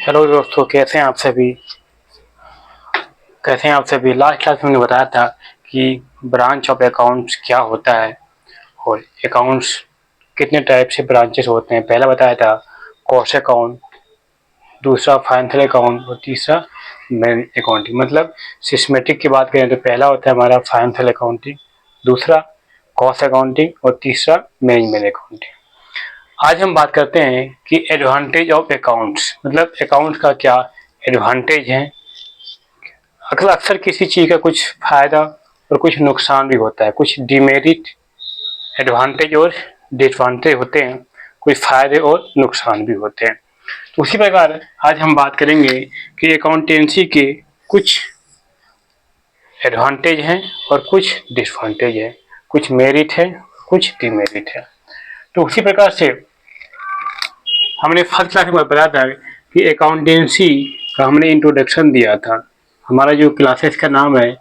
Hello दोस्तों, कैसे हैं आप सभी। लास्ट क्लास में हमने बताया था कि ब्रांच ऑफ अकाउंट्स क्या होता है और अकाउंट्स कितने टाइप से ब्रांचेस होते हैं। पहला बताया था कॉस्ट अकाउंट, दूसरा फाइनेंशियल अकाउंट और तीसरा मैनेजमेंट अकाउंटिंग। मतलब सिस्टमेटिक की बात करें तो पहला होता है हमारा फाइनेंशियल अकाउंटिंग, दूसरा कॉस्ट अकाउंटिंग और तीसरा मैनेजमेंट अकाउंटिंग। आज हम बात करते हैं कि एडवांटेज ऑफ अकाउंट्स, मतलब अकाउंट्स का क्या एडवांटेज है। अक्सर किसी चीज़ का कुछ फायदा और कुछ नुकसान भी होता है, कुछ डिमेरिट, एडवांटेज और डिसएडवांटेज होते हैं, कुछ फायदे और नुकसान भी होते हैं। तो उसी प्रकार आज हम बात करेंगे कि अकाउंटेंसी के कुछ एडवांटेज हैं और कुछ डिसएडवांटेज है, कुछ मेरिट है, कुछ डिमेरिट है। तो उसी प्रकार से हमने फर्स्ट क्लास में बताया था कि अकाउंटेंसी का हमने इंट्रोडक्शन दिया था। हमारा जो क्लासेस का नाम है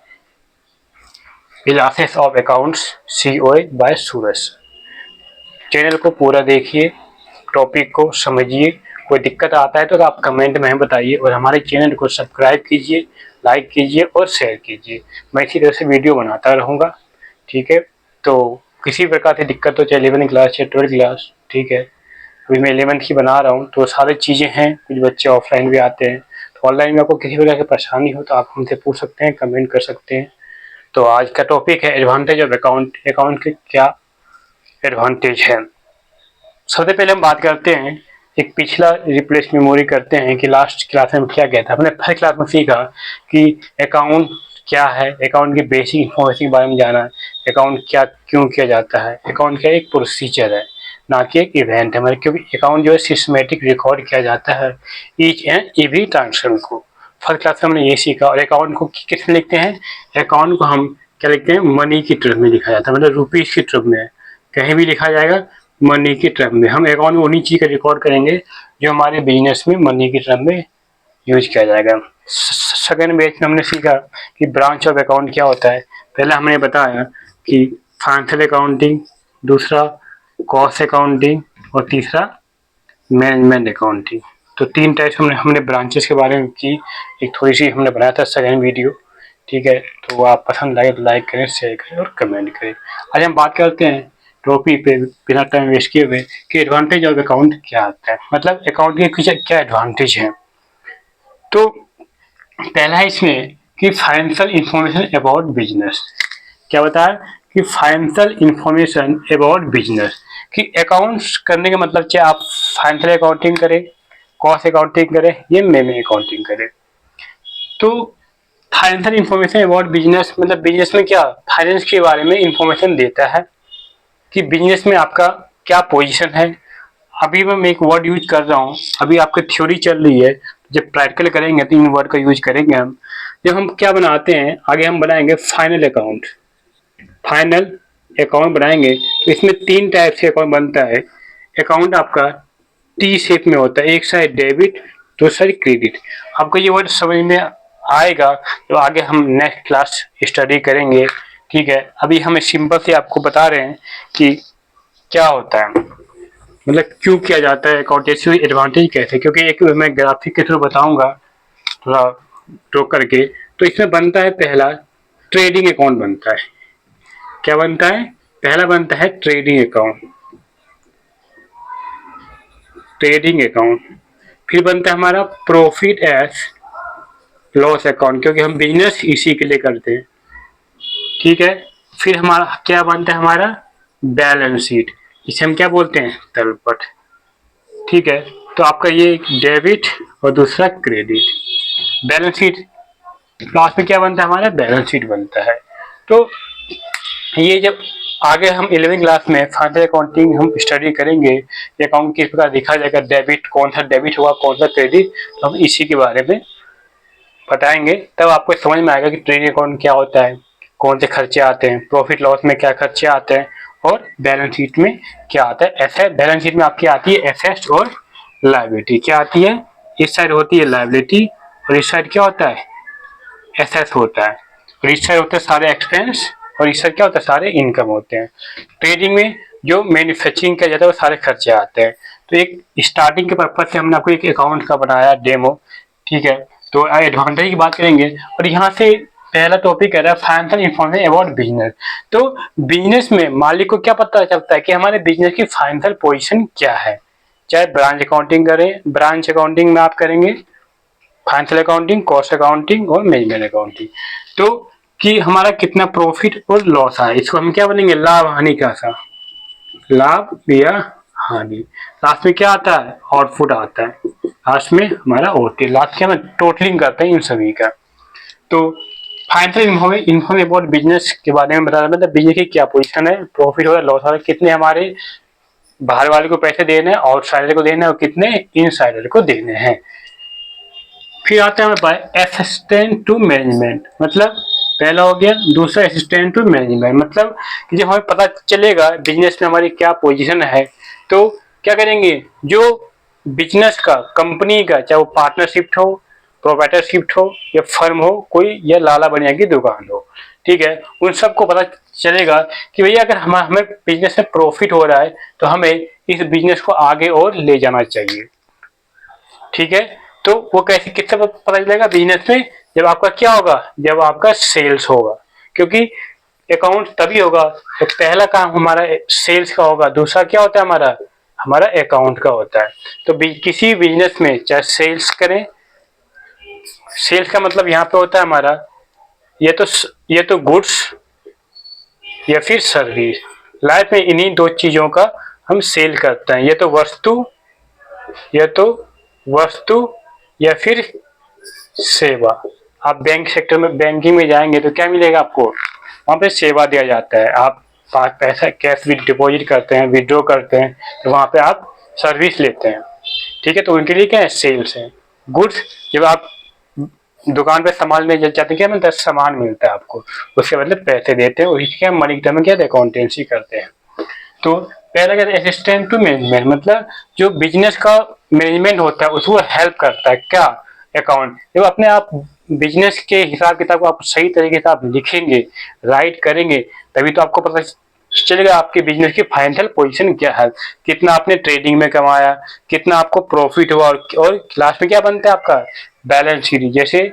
classes of accounts COA by Suraj. Channel को पूरा देखिए, टॉपिक को समझिए। कोई दिक्कत आता है तो आप कमेंट में बताइए और हमारे चैनल को सब्सक्राइब कीजिए, लाइक कीजिए और शेयर कीजिए। मैं इसी तरह से वीडियो बनाता रहूँगा, ठीक है। तो किसी प्रकार की दिक्कत हो, चाहे 11वीं क्लास या 12वीं क्लास, ठीक है। अभी मैं 11th की बना रहा हूँ तो सारी चीज़ें हैं। कुछ बच्चे ऑफलाइन भी आते हैं, तो ऑनलाइन में आपको किसी प्रकार की परेशानी हो तो आप हमसे पूछ सकते हैं, कमेंट कर सकते हैं। तो आज का टॉपिक है एडवांटेज ऑफ अकाउंट। अकाउंट के क्या एडवांटेज है। सबसे पहले हम बात करते हैं, एक पिछला रिप्लेस मेमोरी करते हैं कि लास्ट क्लास में क्या गया था। हमने फर्स्ट क्लास में सीखा कि अकाउंट क्या है, अकाउंट की बेसिक इंफॉर्मेशन के बारे में जाना, अकाउंट क्या क्यों किया जाता है। अकाउंट का एक प्रोसीजर है, ना कि एक इवेंट है। मतलब क्योंकि अकाउंट जो है सिस्टमेटिक रिकॉर्ड किया जाता है ईच एंड एवरी ट्रांजेक्शन को। फर्स्ट क्लास में हमने ये सीखा। और अकाउंट को किस में लिखते हैं, अकाउंट को हम क्या लिखते हैं, मनी की टर्म में लिखा जाता है, मतलब रुपीज की टर्म में। कहीं भी लिखा जाएगा मनी की टर्म में। हम अकाउंट में उन्हीं चीज का रिकॉर्ड करेंगे जो हमारे बिजनेस में मनी की टर्म में यूज किया जाएगा। सेकेंड बेस में हमने सीखा कि ब्रांच ऑफ अकाउंट क्या होता है। पहले हमने बताया कि फाइनेंशियल अकाउंटिंग, दूसरा कॉस्ट अकाउंटिंग और तीसरा मैनेजमेंट अकाउंटिंग। तो तीन टाइप्स हमने ब्रांचेस के बारे में की। एक थोड़ी सी हमने बनाया था सेकेंड वीडियो, ठीक है। तो आप पसंद लगे तो लाइक करें, शेयर करें और कमेंट करें। आज हम बात करते हैं टॉपिक पे बिना टाइम वेस्ट किए हुए कि एडवांटेज ऑफ अकाउंट क्या आता है, मतलब अकाउंट के क्या एडवांटेज है। तो पहला है इसमें कि फाइनेंशियल इंफॉर्मेशन अबाउट बिजनेस। क्या बताया कि फाइनेंशियल इंफॉर्मेशन अबाउट बिजनेस, कि अकाउंट्स करने का मतलब चाहे आप फाइनेंशियल अकाउंटिंग करें, कॉस्ट अकाउंटिंग करें या मैनेजमेंट अकाउंटिंग करें। तो फाइनेंशियल इंफॉर्मेशन अबाउट बिजनेस मतलब बिजनेस में क्या फाइनेंस के बारे में इंफॉर्मेशन देता है कि बिजनेस में आपका क्या पोजीशन है। अभी मैं एक वर्ड यूज कर रहा हूँ, अभी आपकी थ्योरी चल रही है, जब प्रैक्टिकल करेंगे तो इन वर्ड का यूज करेंगे हम। जब हम क्या बनाते हैं, आगे हम बनाएंगे फाइनल अकाउंट। फाइनल अकाउंट बनाएंगे तो इसमें तीन टाइप से अकाउंट बनता है। अकाउंट आपका टी शेप में होता है, एक साइड डेबिट, दूसरी क्रेडिट। आपको ये वर्ड समझ में आएगा तो आगे हम नेक्स्ट क्लास स्टडी करेंगे, ठीक है। अभी हम सिंपल से आपको बता रहे हैं कि क्या होता है, मतलब क्यों किया जाता है अकाउंटेंसी, एडवांटेज कैसे। क्योंकि एक मैं ग्राफिक के थ्रू बताऊंगा थोड़ा ड्रॉ करके। तो इसमें बनता है पहला ट्रेडिंग अकाउंट बनता है। क्या बनता है, पहला बनता है ट्रेडिंग अकाउंट, ट्रेडिंग अकाउंट। फिर बनता है हमारा प्रॉफिट एज लॉस अकाउंट, क्योंकि हम बिजनेस इसी के लिए करते हैं, ठीक है। फिर हमारा क्या बनता है, हमारा बैलेंस शीट, इसे हम क्या बोलते हैं, तलपट, ठीक है। तो आपका ये डेबिट और दूसरा क्रेडिट। बैलेंस शीट लास्ट में क्या बनता है, हमारा बैलेंस शीट बनता है। तो ये जब आगे हम 11वीं क्लास में फाइनेंशियल अकाउंटिंग हम स्टडी करेंगे, अकाउंट किस प्रकार दिखा जाएगा, डेबिट कौन सा डेबिट होगा, कौन सा क्रेडिट, तो हम इसी के बारे में बताएंगे। तब आपको समझ में आएगा कि ट्रेडिंग अकाउंट क्या होता है, कौन से खर्चे आते हैं, प्रॉफिट लॉस में क्या खर्चे आते हैं और बैलेंस शीट में क्या आता है। एसेट, बैलेंस शीट में आपकी आती है एसेट्स और लायबिलिटी। क्या आती है, इस साइड होती है लायबिलिटी और इस साइड क्या होता है, एसेट्स होता है। और इस साइड होते हैं सारे एक्सपेंस और इस साइड क्या होता है, सारे इनकम होते हैं। ट्रेडिंग में जो मैन्युफैक्चरिंग किया जाता है वो सारे खर्चे आते हैं। तो एक स्टार्टिंग के पर्पज से हमने आपको एक अकाउंट का बनाया डेमो, ठीक है। तो एडवांटेज की बात करेंगे और यहाँ से पहला टॉपिक है फाइनेंशियल इंफॉर्मेशन अबाउट बिजनेस। तो बिजनेस में मालिक को क्या पता चलता है कि हमारे बिजनेस की फाइनेंशियल पोजीशन क्या है। चाहे ब्रांच अकाउंटिंग करें, ब्रांच अकाउंटिंग में आप करेंगे फाइनेंशियल अकाउंटिंग, कॉस्ट अकाउंटिंग और मैनेजमेंट अकाउंटिंग। तो कि हमारा कितना प्रॉफिट और लॉस आया, इसको हम क्या बनेंगे, लाभ हानि का सा, लाभ या हानि। लास्ट में क्या आता है, आउटपुट आता है। लास्ट में हमारा ओटी, लास्ट के हम टोटलिंग करते हैं इन सभी का। तो फाइनेंशियल इन्फॉर्मेशन अबाउट बिजनेस के बारे में बता रहा था, बिजनेस की क्या पोजीशन है, प्रॉफिट हो रहा है, लॉस हो रहा है, कितने हमारे बाहर वाले को पैसे देने हैं, आउटसाइडर को देने हैं और कितने इनसाइडर को देने हैं। फिर आता है हमारे पास असिस्टेंट टू मैनेजमेंट, मतलब पहला हो गया, दूसरा असिस्टेंट टू मैनेजमेंट, मतलब कि जब हमें पता चलेगा बिजनेस में हमारी क्या पोजीशन है तो क्या करेंगे, जो बिजनेस का, कंपनी का, चाहे वो पार्टनरशिप हो, प्रोप्राइटरशिप हो या फर्म हो कोई, या लाला बनिया की दुकान हो, ठीक है, उन सबको पता चलेगा कि भैया अगर हमें बिजनेस में प्रॉफिट हो रहा है तो हमें इस बिजनेस को आगे और ले जाना चाहिए, ठीक है। तो वो कैसे, किससे पता चलेगा बिजनेस में, जब आपका क्या होगा, जब आपका सेल्स होगा, क्योंकि अकाउंट तभी होगा तो पहला काम हमारा सेल्स का होगा, दूसरा क्या होता है हमारा, हमारा अकाउंट का होता है। तो किसी बिजनेस में चाहे सेल्स करें, सेल्स का मतलब यहाँ पे होता है हमारा ये तो गुड्स या फिर सर्विस। लाइफ में इन्हीं दो चीजों का हम सेल करते हैं, ये तो वस्तु या फिर सेवा। आप बैंक सेक्टर में, बैंकिंग में जाएंगे तो क्या मिलेगा आपको, वहाँ पे सेवा दिया जाता है। आप पैसा कैश भी डिपॉजिट करते हैं, विड्रॉ करते हैं, तो वहाँ पे आप सर्विस लेते हैं, ठीक है। तो उनके लिए क्या है, सेल्स है। गुड्स, जब आप दुकान पे सामान ले जाते हैं, क्या मिलता है, सामान मिलता है आपको, उसके बदले पैसे देते हैं, उसके क्या मनी टर्म में क्या अकाउंटेंसी करते हैं। तो पहला क्या, असिस्टेंट टू मैनेजमेंट, मतलब जो बिजनेस का मैनेजमेंट होता है उसको हेल्प करता है, क्या, अकाउंट। जब अपने आप बिजनेस के हिसाब किताब को आप सही तरीके से आप लिखेंगे, राइट करेंगे, तभी तो आपको पता चलेगा आपके बिजनेस की फाइनेंशियल पोजीशन क्या है, कितना आपने ट्रेडिंग में कमाया, कितना आपको प्रॉफिट हुआ, और लास्ट में क्या बनता है आपका बैलेंस शीट। जैसे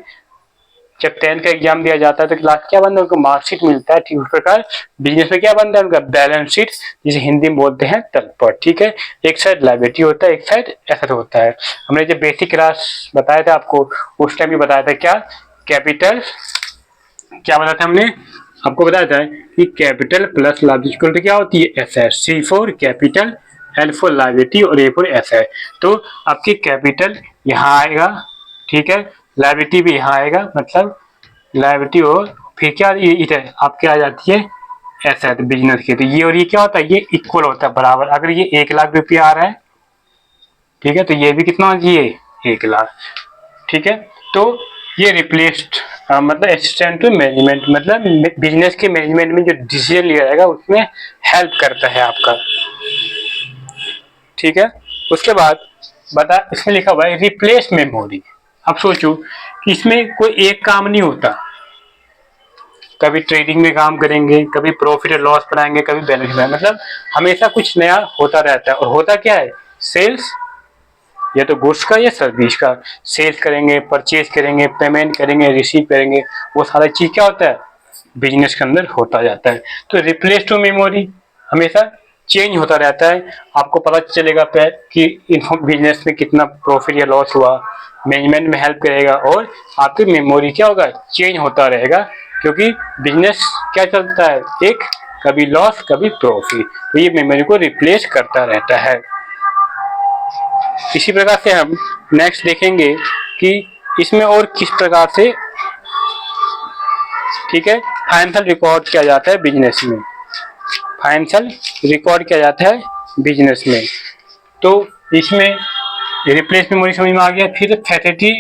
जब 10th का एग्जाम दिया जाता है तो क्लास क्या बनता है, उनको मार्कशीट मिलता है, ठीक उस प्रकार बिजनेस में क्या बनता है उनका बैलेंस शीट, जिसे हिंदी में बोलते हैं तलपट, ठीक है। एक साइड लायबिलिटी होता है, एक साइड एसेट होता है। हमने जब बेसिक क्लास बताया था आपको, उस टाइम भी बताया था क्या, कैपिटल, क्या बताया था हमने आपको, बताया था कि कैपिटल प्लस लायबिलिटी क्या होती है, asset. C for capital, L for liability और ए फॉर एसेट। तो आपकी कैपिटल यहाँ आएगा, ठीक है, लायबिलिटी भी यहाँ आएगा, मतलब लायबिलिटी और फिर क्या, ये इधर आपके आ जाती है एसेट बिजनेस की। तो ये और ये क्या होता है, ये इक्वल होता है, बराबर। अगर ये 1 लाख रुपया आ रहा है, ठीक है, तो ये भी कितना होना चाहिए, 1 लाख, ठीक है। तो ये रिप्लेस्ड, मतलब असिस्टेंट टू मैनेजमेंट, मतलब बिजनेस के मैनेजमेंट में जो डिसीजन लिया जाएगा उसमें हेल्प करता है आपका, ठीक है। उसके बाद बता, इसमें लिखा हुआ है रिप्लेस मेमोरी। अब सोचो कि इसमें कोई एक काम नहीं होता, कभी ट्रेडिंग में काम करेंगे, कभी प्रॉफिट और लॉस बनाएंगे, कभी बैलेंस बनाएंगे, मतलब हमेशा कुछ नया होता रहता है। और होता क्या है, सेल्स, या तो गुड्स का या सर्विस का, सेल्स करेंगे, परचेज करेंगे, पेमेंट करेंगे, रिसीव करेंगे, वो सारा चीज क्या होता है, बिजनेस के अंदर होता जाता है। तो रिप्लेस टू मेमोरी हमेशा चेंज होता रहता है, आपको पता चलेगा कि बिजनेस में कितना प्रॉफिट या लॉस हुआ, मैनेजमेंट में हेल्प करेगा, और आपकी मेमोरी क्या होगा, चेंज होता रहेगा, क्योंकि बिजनेस क्या चलता है, एक कभी लॉस कभी प्रॉफिट, तो ये मेमोरी को रिप्लेस करता रहता है। इसी प्रकार से हम नेक्स्ट देखेंगे कि इसमें और किस प्रकार से, ठीक है, फाइनेंशियल रिकॉर्ड किया जाता है बिजनेस में, फाइनेंशियल रिकॉर्ड किया जाता है बिजनेस में। तो इसमें रिप्लेस मेमोरी समझ में आ गया। फिर फैसिलिटी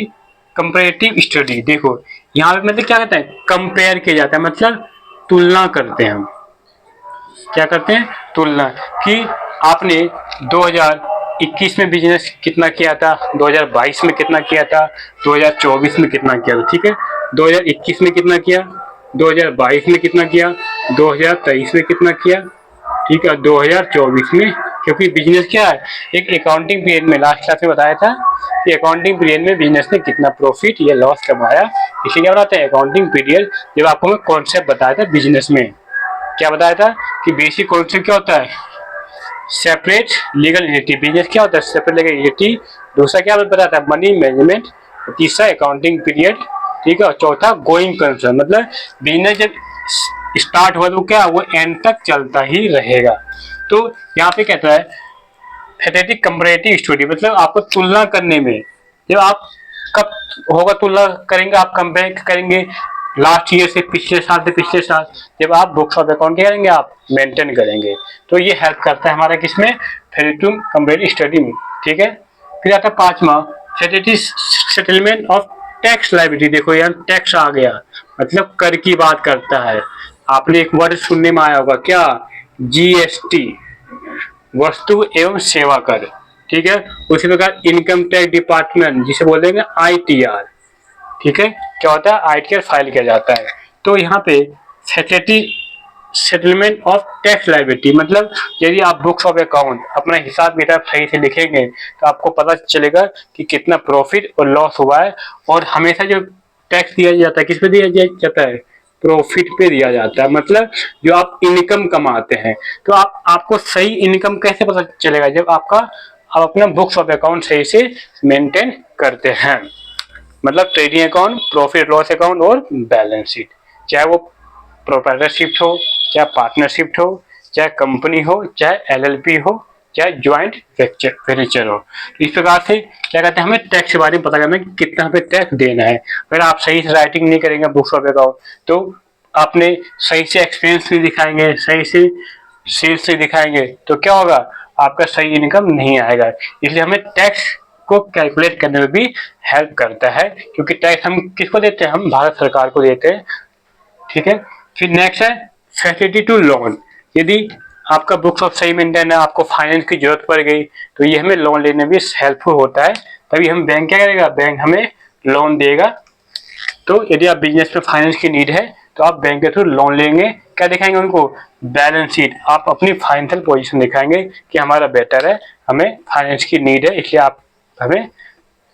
कंपैरेटिव स्टडी, देखो यहाँ पे मतलब क्या कहता है, कंपेयर किया जाता है, मतलब तुलना करते हैं हम, क्या करते हैं, तुलना, कि आपने 2021 में बिजनेस कितना किया था, 2022 में कितना किया था, 2024 में कितना किया था, ठीक है। 2021 में कितना किया, 2022 में कितना किया, 2023 में कितना किया, ठीक है, 2024 में। क्योंकि बिजनेस क्या है, एक अकाउंटिंग पीरियड में लास्ट क्लास में बताया था कि अकाउंटिंग पीरियड में बिजनेस ने कितना प्रॉफिट या लॉस कमाया, इसलिए क्या बनाते हैं अकाउंटिंग पीरियड। जब आपको मैं कॉन्सेप्ट बताया था बिजनेस में, क्या बताया था कि बेसिक कॉन्सेप्ट क्या होता है, सेपरेट लीगल एंटिटी। बिजनेस क्या होता है, सेपरेट लीगल एंटिटी। दूसरा क्या बताया था, मनी मैनेजमेंट। तीसरा अकाउंटिंग पीरियड, ठीक है। और चौथा गोइंग कंसर्न, मतलब बिजनेस जब स्टार्ट हुआ तो क्या वो एंड तक चलता ही रहेगा। तो यहाँ पे कहता है एथेटिक कंपैरेटिव स्टडी, मतलब आपको तुलना करने में, जब आप कब होगा तुलना करेंगे, आप कंपेयर करेंगे लास्ट ईयर से, पिछले साल से पिछले साल, जब आप बुक्स ऑफ अकाउंट क्या करेंगे, आप मेंटेन करेंगे। तो ये हेल्प करता है हमारा किसमें, एथेटिक कंपैरेटिव स्टडी में, ठीक है। फिर आता है पांचवा, सेटलमेंट ऑफ टैक्स लायबिलिटी। देखो यहाँ टैक्स आ गया, मतलब कर की बात करता है। आपने एक वर्ड सुनने में आया होगा क्या, जीएसटी, वस्तु एवं सेवा कर, ठीक है। उसी प्रकार इनकम टैक्स डिपार्टमेंट जिसे बोलेंगे आईटीआर, ठीक है। क्या होता है, आईटीआर फाइल किया जाता है। तो यहाँ पे सेटलमेंट ऑफ टैक्स लायबिलिटी, मतलब यदि आप बुक्स ऑफ अकाउंट अपना हिसाब किताब सही से लिखेंगे तो आपको पता चलेगा कि कितना प्रॉफिट और लॉस हुआ है। और हमेशा जो टैक्स दिया जाता है किस पे दिया जाता है, प्रॉफिट पे दिया जाता है, मतलब जो आप इनकम कमाते हैं। तो आपको सही इनकम कैसे पता चलेगा, जब आप अपना बुक्स ऑफ अकाउंट सही से मेंटेन करते हैं, मतलब trading account, profit loss account और बैलेंस शीट। चाहे वो प्रोप्राइटरशिप हो, चाहे पार्टनरशिप हो, चाहे कंपनी हो, चाहे एलएलपी हो, चाहे ज्वाइंट वेंचर हो। तो इस प्रकार से क्या कहते हैं, हमें टैक्स के बारे में पता करना है कि कितना हमें टैक्स देना है। अगर आप सही से राइटिंग नहीं करेंगे बुक्स ऑफ अकाउंट, तो आपने सही से एक्सपेंस नहीं दिखाएंगे, सही से सेल्स नहीं दिखाएंगे, तो क्या होगा, आपका सही इनकम नहीं आएगा। इसलिए हमें टैक्स को कैलकुलेट करने में भी हेल्प करता है, क्योंकि टैक्स हम किसको देते हैं, हम भारत सरकार को देते हैं, ठीक है। फिर नेक्स्ट है फैसिलिटी टू लोन। यदि आपका बुक्स ऑफ सही मेंटेन है, आपको फाइनेंस की जरूरत पड़ गई, तो ये हमें लोन लेने में हेल्पफुल होता है। तभी हम बैंक क्या करेगा, बैंक हमें लोन देगा। तो यदि आप बिजनेस में फाइनेंस की नीड है तो आप बैंक के थ्रू लोन लेंगे। क्या दिखाएंगे उनको, बैलेंस शीट, आप अपनी फाइनेंशियल पोजीशन दिखाएंगे कि हमारा बेटर है, हमें फाइनेंस की नीड है, इसलिए आप हमें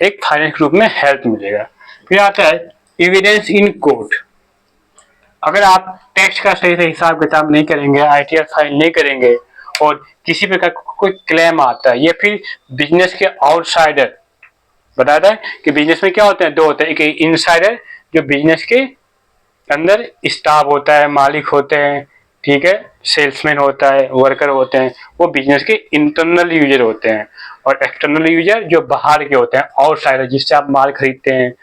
एक फाइनेंस ग्रुप में हेल्प मिलेगा। फिर आता है एविडेंस इन कोर्ट। अगर आप टैक्स का सही से हिसाब किताब नहीं करेंगे, आईटीआर फाइल नहीं करेंगे, और किसी प्रकार का कोई क्लेम आता है, या फिर बिजनेस के आउटसाइडर, बताता है कि बिजनेस में क्या होते हैं, दो होते हैं, एक इनसाइडर जो बिजनेस के अंदर स्टाफ होता है, मालिक होते हैं, ठीक है, सेल्समैन होता है, वर्कर होते हैं, वो बिजनेस के इंटरनल यूजर होते हैं। और एक्सटर्नल यूजर जो बाहर के होते हैं, आउटसाइडर, जिससे आप माल खरीदते हैं,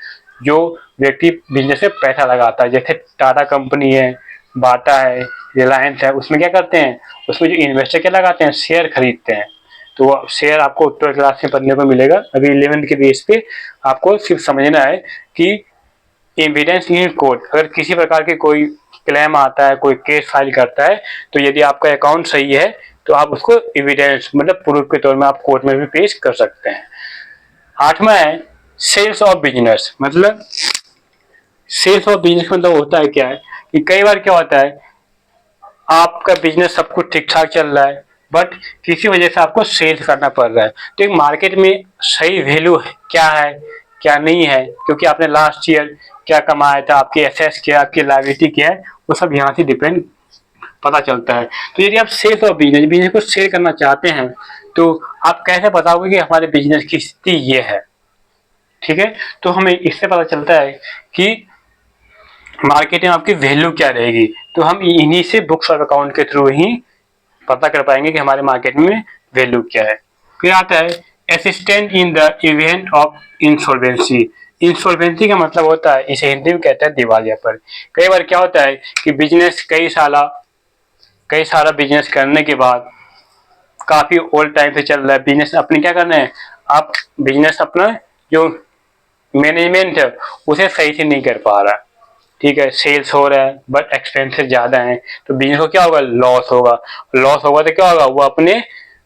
जो व्यक्ति बिजनेस में पैसा लगाता है, जैसे टाटा कंपनी है, बाटा है, रिलायंस है, उसमें क्या करते हैं, उसमें जो इन्वेस्टर क्या लगाते हैं, शेयर खरीदते हैं। तो शेयर आपको 12th क्लास में पढ़ने को मिलेगा, अभी 11th के बेस पे आपको सिर्फ समझना है कि एविडेंस इन कोर्ट, अगर किसी प्रकार के कोई क्लेम आता है, कोई केस फाइल करता है, तो यदि आपका अकाउंट सही है तो आप उसको एविडेंस मतलब प्रूफ के तौर में आप कोर्ट में भी पेश कर सकते हैं। आठवां है सेल्स ऑफ बिजनेस, मतलब सेल्स ऑफ बिजनेस मतलब होता है क्या है कि कई बार क्या होता है, आपका बिजनेस सब कुछ ठीक ठाक चल रहा है, बट किसी वजह से आपको सेल्स करना पड़ रहा है। तो एक मार्केट में सही वैल्यू क्या है, क्या नहीं है, क्योंकि आपने लास्ट ईयर क्या कमाया था, आपकी एसेट्स क्या, आपकी लायबिलिटी क्या है, वो सब यहाँ से डिपेंड पता चलता है। तो यदि आप सेल्स ऑफ बिजनेस को सेल करना चाहते हैं, तो आप कैसे बताओगे कि हमारे बिजनेस की स्थिति ये है, ठीक है। तो हमें इससे पता चलता है कि मार्केट में आपकी वैल्यू क्या रहेगी। तो हम इन्हीं से बुक्स ऑफ अकाउंट के थ्रू ही पता कर पाएंगे कि हमारे मार्केट में वैल्यू क्या है। फिर आता है assistant in the event of insolvency. Insolvency का मतलब होता है, इसे हिंदी में कहते हैं दिवालियापन। कई बार क्या होता है कि बिजनेस कई सारा बिजनेस करने के बाद काफी ओल्ड टाइम से चल रहा है, बिजनेस अपने क्या करना है, आप बिजनेस अपना जो मैनेजमेंट है उसे सही से नहीं कर पा रहा, ठीक है, सेल्स हो रहा है बट एक्सपेंसेस ज्यादा हैं, तो बिजनेस को क्या होगा, लॉस होगा। लॉस होगा तो क्या होगा, वो अपने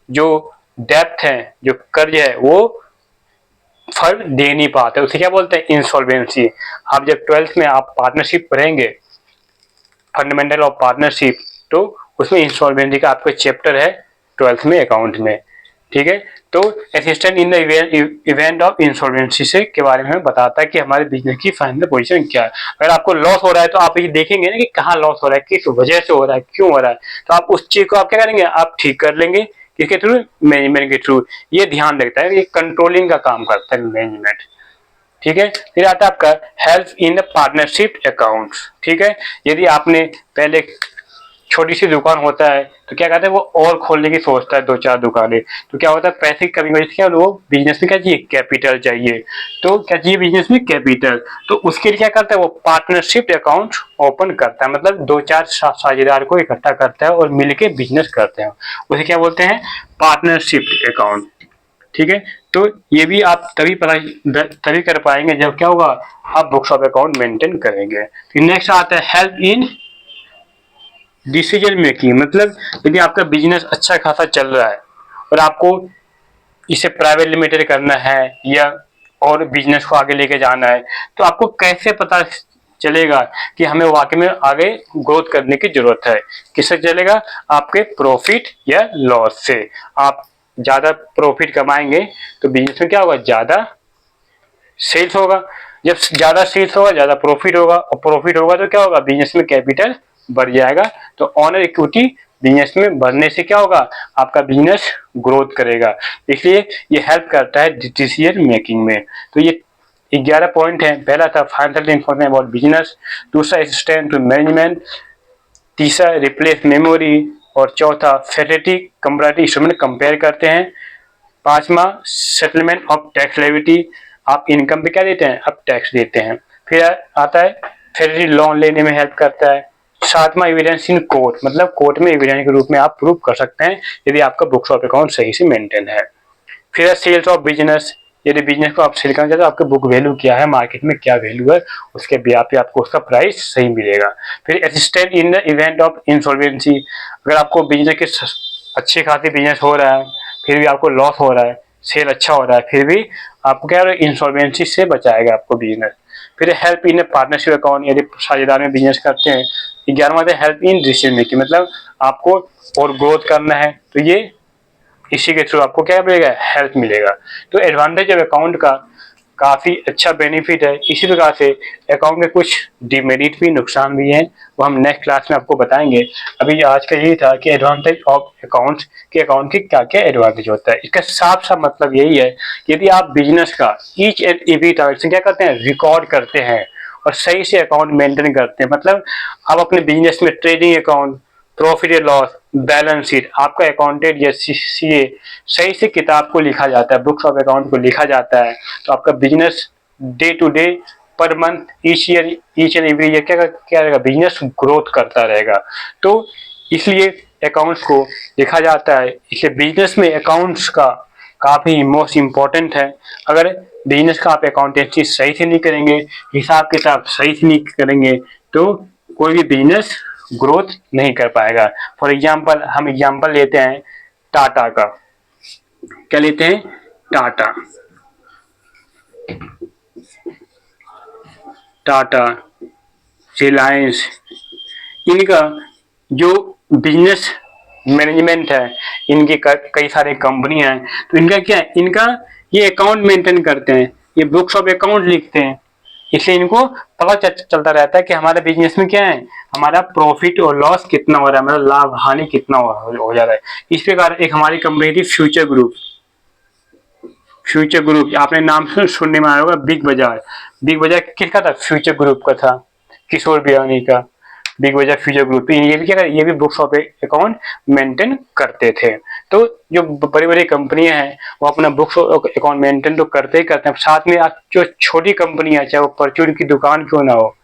जो डेप्थ है, जो कर्ज है, वो फंड दे नहीं पाते, उसे क्या बोलते हैं, इंसॉल्वेंसी। आप जब 12th में आप पार्टनरशिप पढ़ेंगे, फंडामेंटल ऑफ पार्टनरशिप, तो उसमें इंसॉल्वेंसी का आपका चैप्टर है 12th में अकाउंट में, ठीक है। तो assistant in the event of insolvency से के बारे में बताता है कि हमारे बिजनेस की फाइनेंशियल पोजीशन क्या है। अगर आपको लॉस हो रहा है तो आप ये देखेंगे ना कि कहाँ लॉस हो रहा है, किस वजह से हो रहा है, क्यों हो रहा है, तो आप उस चीज को आप क्या करेंगे, आप ठीक कर लेंगे किसके थ्रू, मैनेजमेंट के थ्रू। ये ध्यान रखता है, ये कंट्रोलिंग का काम करता है मैनेजमेंट, ठीक है। फिर आता है आपका help in the partnership account, ठीक है। यदि आपने पहले छोटी सी दुकान होता है तो क्या कहते हैं वो और खोलने की सोचता है 2-4 दुकानें, तो क्या होता है पैसे की कमी वजह से क्या वो बिजनेस में क्या चाहिए, कैपिटल चाहिए। तो क्या चाहिए बिजनेस में, कैपिटल। तो उसके लिए क्या करता है वो पार्टनरशिप अकाउंट ओपन करता है, मतलब 2-4 साझेदार को इकट्ठा करता है और मिलके बिजनेस करते हैं, उसे क्या बोलते हैं, पार्टनरशिप अकाउंट, ठीक है। तो ये भी आप तभी कर पाएंगे जब क्या होगा, आप बुक्स ऑफ अकाउंट मेंटेन करेंगे। फिर नेक्स्ट आता है हेल्प इन डिसीजन मेकिंग, मतलब यदि आपका बिजनेस अच्छा खासा चल रहा है और आपको इसे प्राइवेट लिमिटेड करना है या और बिजनेस को आगे लेके जाना है, तो आपको कैसे पता चलेगा कि हमें वाकई में आगे ग्रोथ करने की जरूरत है, किससे चलेगा, आपके प्रॉफिट या लॉस से। आप ज्यादा प्रॉफिट कमाएंगे तो बिजनेस में क्या होगा, ज्यादा सेल्स होगा, जब ज्यादा सेल्स होगा ज्यादा प्रॉफिट होगा, और प्रॉफिट होगा तो क्या होगा, बिजनेस में कैपिटल बढ़ जाएगा, तो ऑनर इक्विटी बिजनेस में बढ़ने से क्या होगा, आपका बिजनेस ग्रोथ करेगा। इसलिए ये हेल्प करता है डिसीजन मेकिंग में। तो ये 11 पॉइंट है। पहला था फाइनेंशियल इन्फॉर्मेशन अबाउट बिजनेस, दूसरा असिस्टेंट टू मैनेजमेंट, तीसरा रिप्लेस मेमोरी, और चौथा फेसिलिटी कंपैरेटिव इंस्ट्रूमेंट कंपेयर करते हैं, पांचवा सेटलमेंट ऑफ टैक्स लायबिलिटी, आप इनकम पे क्या देते हैं, आप टैक्स देते हैं। फिर आता है फेसिलिटी लोन लेने में हेल्प करता है, सातवां एविडेंस इन कोर्ट, मतलब कोर्ट में एविडेंस के रूप में आप प्रूव कर सकते हैं यदि आपका बुक्स ऑफ अकाउंट सही से मेंटेन है। फिर सेल्स ऑफ बिजनेस, यदि बिजनेस को आप सेल करना चाहते हो, आपके बुक वैल्यू क्या है, मार्केट में क्या वैल्यू है, उसके बिहार पे आपको उसका प्राइस सही मिलेगा। फिर assistant in the event of insolvency, अगर आपको बिजनेस के अच्छी खासी बिजनेस हो रहा है फिर भी आपको लॉस हो रहा है, सेल अच्छा हो रहा है, फिर भी आपको क्या इंसॉल्वेंसी से बचाएगा आपको बिजनेस। फिर हेल्प इन पार्टनरशिप अकाउंट, यदि साझेदार में बिजनेस करते हैं। 11वां हेल्प इन डिसीजन मेकिंग, मतलब आपको और ग्रोथ करना है तो ये इसी के थ्रू आपको क्या मिलेगा, हेल्प मिलेगा। तो एडवांटेज ऑफ अकाउंट का काफी अच्छा बेनिफिट है। इसी प्रकार से अकाउंट में कुछ डिमेरिट भी, नुकसान भी हैं, वो हम नेक्स्ट क्लास में आपको बताएंगे। अभी आज का यही था कि एडवांटेज ऑफ अकाउंट के, अकाउंट के क्या क्या एडवांटेज होता है। इसका साफ साफ मतलब यही है, यदि आप बिजनेस का ईच एंड एवरी ट्रांजेक्शन क्या करते हैं, रिकॉर्ड करते हैं और सही से अकाउंट मेंटेन करते हैं, मतलब आप अपने बिजनेस में ट्रेडिंग अकाउंट, प्रॉफिट या लॉस, बैलेंस शीट, आपका अकाउंटेंट या सीए सही से किताब को लिखा जाता है, बुक्स ऑफ अकाउंट को लिखा जाता है, तो आपका business day to day, per month, each year, each and every year क्या रहेगा, बिजनेस ग्रोथ करता रहेगा। तो इसलिए अकाउंट्स को लिखा जाता है, इसलिए बिजनेस में अकाउंट्स का काफी मोस्ट इम्पोर्टेंट है। अगर बिजनेस का आप अकाउंटेंसी सही से नहीं करेंगे, हिसाब किताब सही से नहीं करेंगे, तो कोई भी बिजनेस ग्रोथ नहीं कर पाएगा। फॉर एग्जाम्पल हम एग्जाम्पल लेते हैं टाटा का, क्या लेते हैं, टाटा, टाटा, रिलायंस, इनका जो बिजनेस मैनेजमेंट है, इनकी कई सारे कंपनियां हैं, तो इनका क्या है, इनका ये अकाउंट मेंटेन करते हैं, ये बुक्स ऑफ अकाउंट लिखते हैं, इसलिए इनको पता चलता रहता है कि हमारे बिजनेस में क्या है, हमारा प्रॉफिट और लॉस कितना हो रहा है, मतलब लाभ हानि कितना हो जा रहा है। इस प्रकार एक हमारी कंपनी थी फ्यूचर ग्रुप, फ्यूचर ग्रुप आपने नाम सुनने में आया होगा, बिग बाजार, बिग बाजार किसका था, फ्यूचर ग्रुप का था, किशोर बियानी का बिग बाजार फ्यूचर ग्रुप। ये भी क्या, ये भी बुक्स ऑफ अकाउंट मेंटेन करते थे। तो जो बड़ी बड़ी कंपनियां हैं वो अपना बुक्स ऑफ अकाउंट मेंटेन तो करते ही करते हैं, साथ में जो छोटी कंपनियां, चाहे वो परचून की दुकान क्यों ना हो,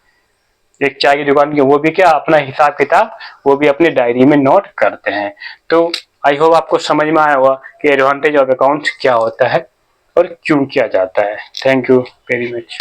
एक चाय की दुकान की, वो भी क्या अपना हिसाब किताब वो भी अपनी डायरी में नोट करते हैं। तो आई होप आपको समझ में आया होगा कि एडवांटेज ऑफ अकाउंट क्या होता है और क्यों किया जाता है। Thank you very much.